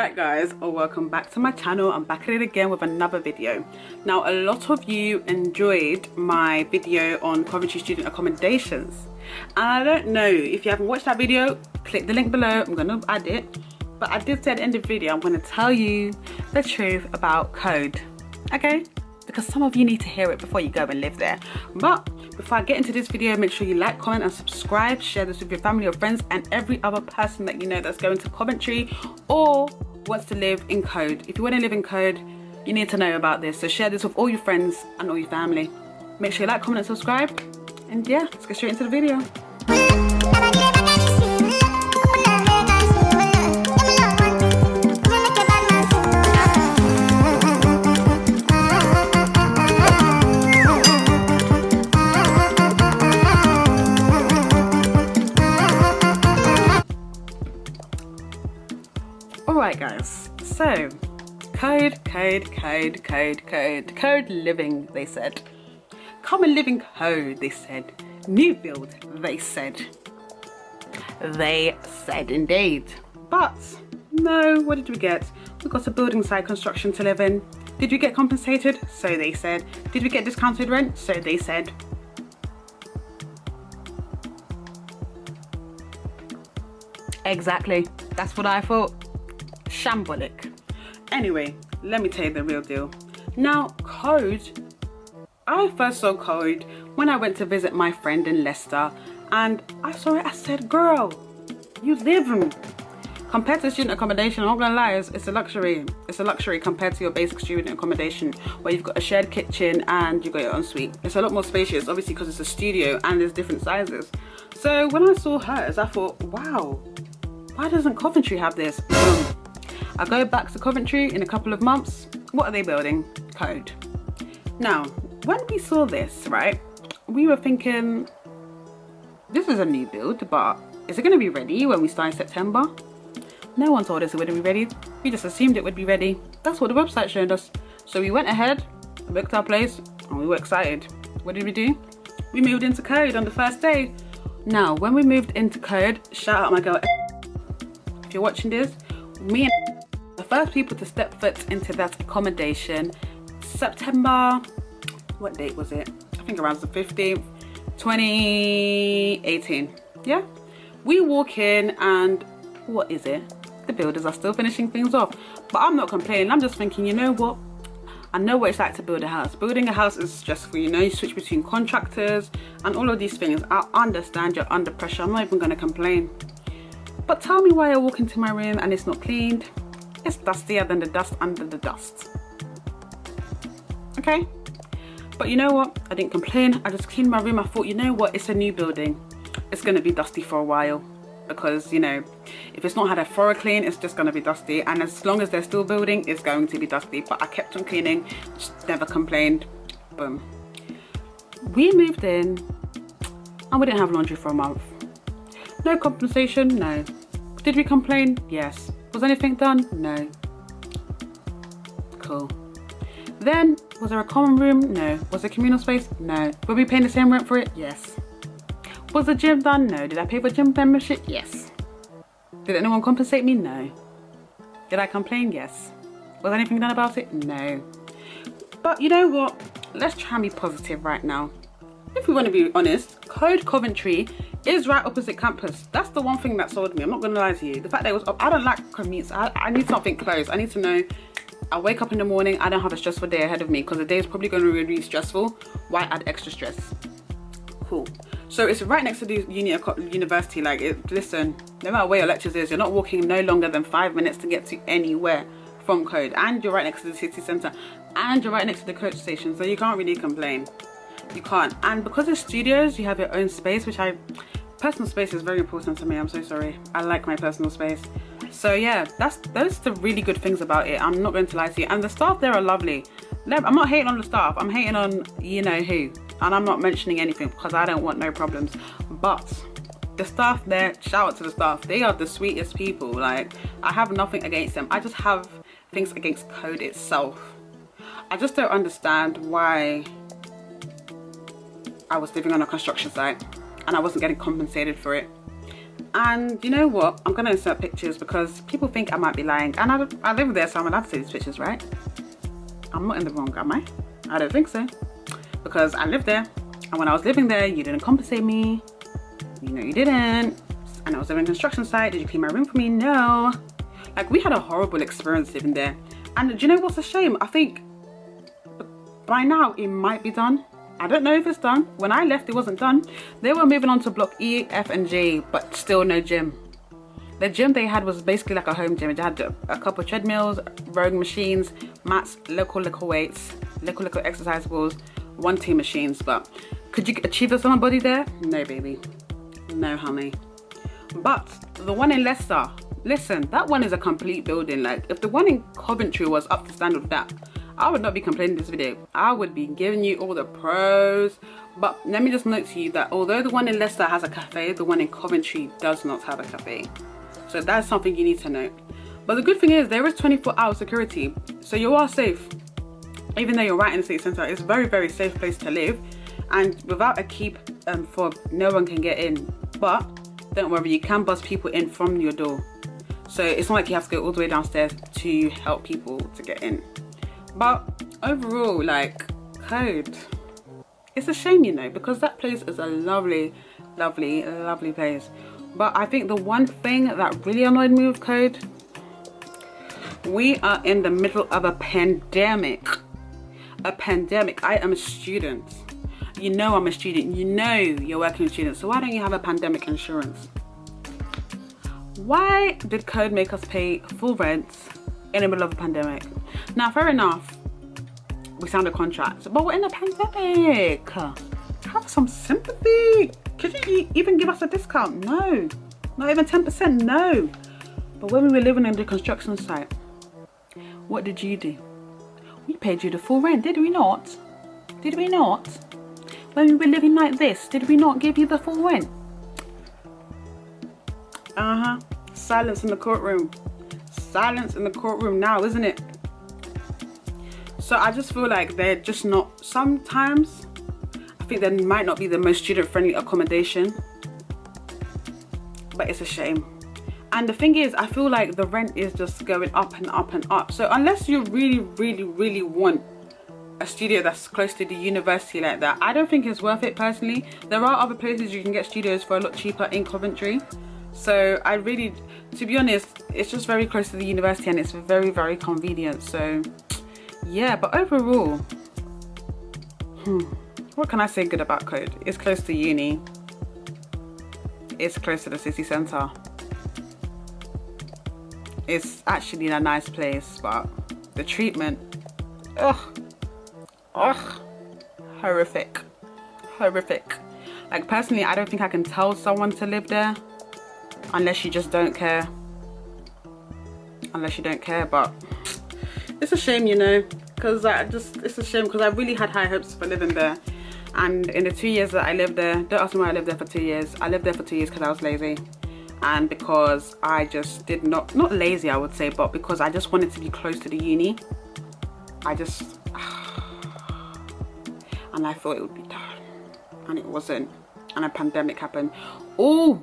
Alright guys, welcome back to my channel. I'm back at it again with another video. Now a lot of you enjoyed my video on Coventry student accommodations, and I don't know if you haven't watched that video, click the link below. I'm gonna add it, but I did say at the end of the video I'm going to tell you the truth about code, okay? Because some of you need to hear it before you go and live there. But before I get into this video, make sure you like, comment and subscribe. Share this with your family or friends and every other person that you know that's going to Coventry or wants to live in code. If you want to live in code, you need to know about this. So share this with all your friends and all your family. Make sure you like, comment and subscribe. And yeah, let's get straight into the video. Alright guys, so code living, they said. Come and live in code, they said. New build, they said. They said indeed. But no, what did we get? We got a building site construction to live in. Did we get compensated? So they said. Did we get discounted rent? So they said. Exactly, that's what I thought. Shambolic. Anyway, let me tell you the real deal. Now, code, I first saw code when I went to visit my friend in Leicester, and I saw it. I said, girl, you live in. Compared to student accommodation, I'm not gonna lie, it's a luxury. It's a luxury compared to your basic student accommodation where you've got a shared kitchen and you've got your own suite. It's a lot more spacious, obviously, because it's a studio and there's different sizes. So when I saw hers, I thought, wow, why doesn't Coventry have this? Boom. I go back to Coventry in a couple of months. What are they building? Code. Now, when we saw this, right, we were thinking, this is a new build, but is it going to be ready when we start in September? No one told us it would be ready. We just assumed it would be ready. That's what the website showed us. So we went ahead, booked our place, and we were excited. What did we do? We moved into code on the first day. Now, when we moved into code, shout out my girl. If you're watching this, me and the first people to step foot into that accommodation, September, what date was it? I think around the 15th, 2018. Yeah, we walk in and what is it? The builders are still finishing things off, but I'm not complaining. I'm just thinking, you know what? I know what it's like to build a house. Building a house is stressful, you know, you switch between contractors and all of these things. I understand you're under pressure. I'm not even going to complain. But tell me why I walk into my room and it's not cleaned. It's dustier than the dust under the dust. Okay? But you know what? I didn't complain. I just cleaned my room. I thought, you know what? It's a new building. It's going to be dusty for a while. Because, you know, if it's not had a thorough clean, it's just going to be dusty. And as long as they're still building, it's going to be dusty. But I kept on cleaning. Just never complained. Boom. We moved in and we didn't have laundry for a month. No compensation? No. Did we complain? Yes. Was anything done? No. Cool. Then, was there a common room? No. Was there communal space? No. Were we paying the same rent for it? Yes. Was the gym done? No. Did I pay for gym membership? Yes. Did anyone compensate me? No. Did I complain? Yes. Was anything done about it? No. But you know what? Let's try and be positive right now. If we want to be honest, Code Coventry is right opposite campus. That's the one thing that sold me. I'm not going to lie to you. The fact that it was up, I don't like commutes. I need something close. I need to know I wake up in the morning, I don't have a stressful day ahead of me, because the day is probably going to be really stressful. Why add extra stress? Cool. So it's right next to the university. Like, listen, no matter where your lectures is, you're not walking no longer than 5 minutes to get to anywhere from Code. And you're right next to the city centre. And you're right next to the coach station. So you can't really complain. You can't. And because it's studios, you have your own space, which personal space is very important to me. I'm so sorry. I like my personal space. So yeah, those are the really good things about it. I'm not going to lie to you. And the staff there are lovely. I'm not hating on the staff. I'm hating on you know who. And I'm not mentioning anything because I don't want no problems. But the staff there, shout out to the staff. They are the sweetest people. Like, I have nothing against them. I just have things against Code itself. I just don't understand why I was living on a construction site and I wasn't getting compensated for it. And you know what? I'm gonna insert pictures because people think I might be lying. And I live there, so I'm allowed to see these pictures, right? I'm not in the wrong, am I? I don't think so. Because I live there. And when I was living there, you didn't compensate me. You know you didn't. And I was living in a construction site. Did you clean my room for me? No. Like, we had a horrible experience living there. And do you know what's a shame? I think by now it might be done. I don't know if it's done. When I left, it wasn't done. They were moving on to block E, F, and G, but still no gym. The gym they had was basically like a home gym. It had a couple of treadmills, rowing machines, mats, little weights, little exercise balls, 1-2 machines. But could you achieve a summer body there? No, baby. No, honey. But the one in Leicester, listen, that one is a complete building. Like, if the one in Coventry was up to standard with that, I would not be complaining this video. I would be giving you all the pros. But let me just note to you that although the one in Leicester has a cafe, the one in Coventry does not have a cafe. So that's something you need to note. But the good thing is there is 24-hour security, so you are safe. Even though you're right in the city centre, it's a very, very safe place to live. And without a keep fob, no one can get in. But don't worry, you can buzz people in from your door. So it's not like you have to go all the way downstairs to help people to get in. But overall, like, Code, it's a shame, you know, because that place is a lovely, lovely, lovely place. But I think the one thing that really annoyed me with Code, we are in the middle of a pandemic. A pandemic. I am a student. You know I'm a student. You know you're working with students. So why don't you have a pandemic insurance? Why did Code make us pay full rent in the middle of a pandemic? Now, fair enough, we signed a contract, but we're in a pandemic. Have some sympathy. Could you even give us a discount? No. Not even 10%, no. But when we were living in the construction site, what did you do? We paid you the full rent, did we not? Did we not? When we were living like this, did we not give you the full rent? Silence in the courtroom. Silence in the courtroom now, isn't it? So I just feel like they're just not, sometimes I think there might not be the most student-friendly accommodation, but it's a shame. And the thing is, I feel like the rent is just going up and up and up. So unless you really, really, really want a studio that's close to the university like that, I don't think it's worth it personally. There are other places you can get studios for a lot cheaper in Coventry. So I really, to be honest, it's just very close to the university and it's very, very convenient. So yeah, but overall, what can I say good about Code? It's close to uni. It's close to the city centre. It's actually a nice place, but the treatment, horrific. Like, personally, I don't think I can tell someone to live there unless you just don't care. Unless you don't care, but it's a shame, you know, because it's a shame because I really had high hopes for living there. And in the 2 years that I lived there, don't ask me why I lived there for 2 years. I lived there for 2 years because I was lazy. And because I just did not lazy I would say, but because I just wanted to be close to the uni. And I thought it would be done, and it wasn't, and a pandemic happened. Oh,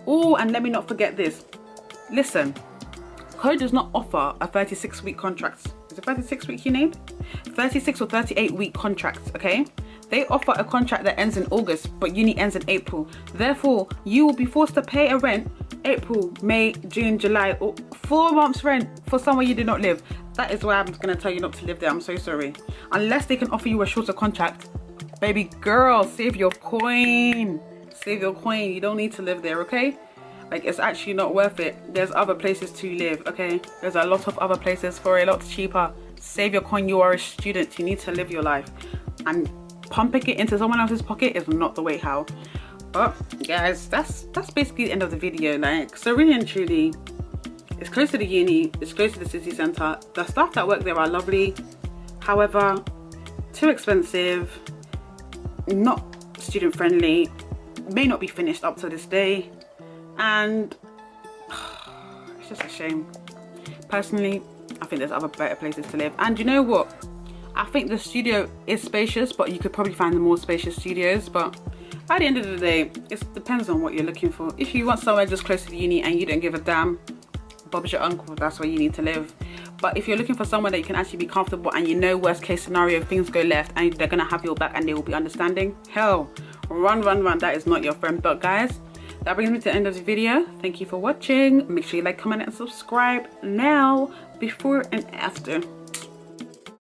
and let me not forget this. Listen, Code does not offer a 36-week contract. Is it 36 week you need? 36 or 38-week contracts, okay? They offer a contract that ends in August, but uni ends in April. Therefore, you will be forced to pay a rent April, May, June, July, or 4 months rent for somewhere you do not live. That is why I'm just going to tell you not to live there. I'm so sorry. Unless they can offer you a shorter contract. Baby girl, save your coin. Save your coin. You don't need to live there, okay? Like, it's actually not worth it. There's other places to live, okay? There's a lot of other places for a lot cheaper. Save your coin. You are a student. You need to live your life. And pumping it into someone else's pocket is not the way how. But guys, that's basically the end of the video. Like, so really and truly, it's close to the uni, it's close to the city centre. The staff that work there are lovely, however, too expensive, not student friendly, may not be finished up to this day, and it's just a shame. Personally, I think there's other better places to live. And you know what, I think the studio is spacious, but you could probably find the more spacious studios. But At the end of the day, it depends on what you're looking for. If you want somewhere just close to the uni and you don't give a damn, Bob's your uncle, that's where you need to live. But if you're looking for somewhere that you can actually be comfortable and you know worst case scenario, things go left and they're gonna have your back and they will be understanding, hell, run, that is not your friend. But guys, that brings me to the end of the video. Thank you for watching. Make sure you like, comment and subscribe now, before and after.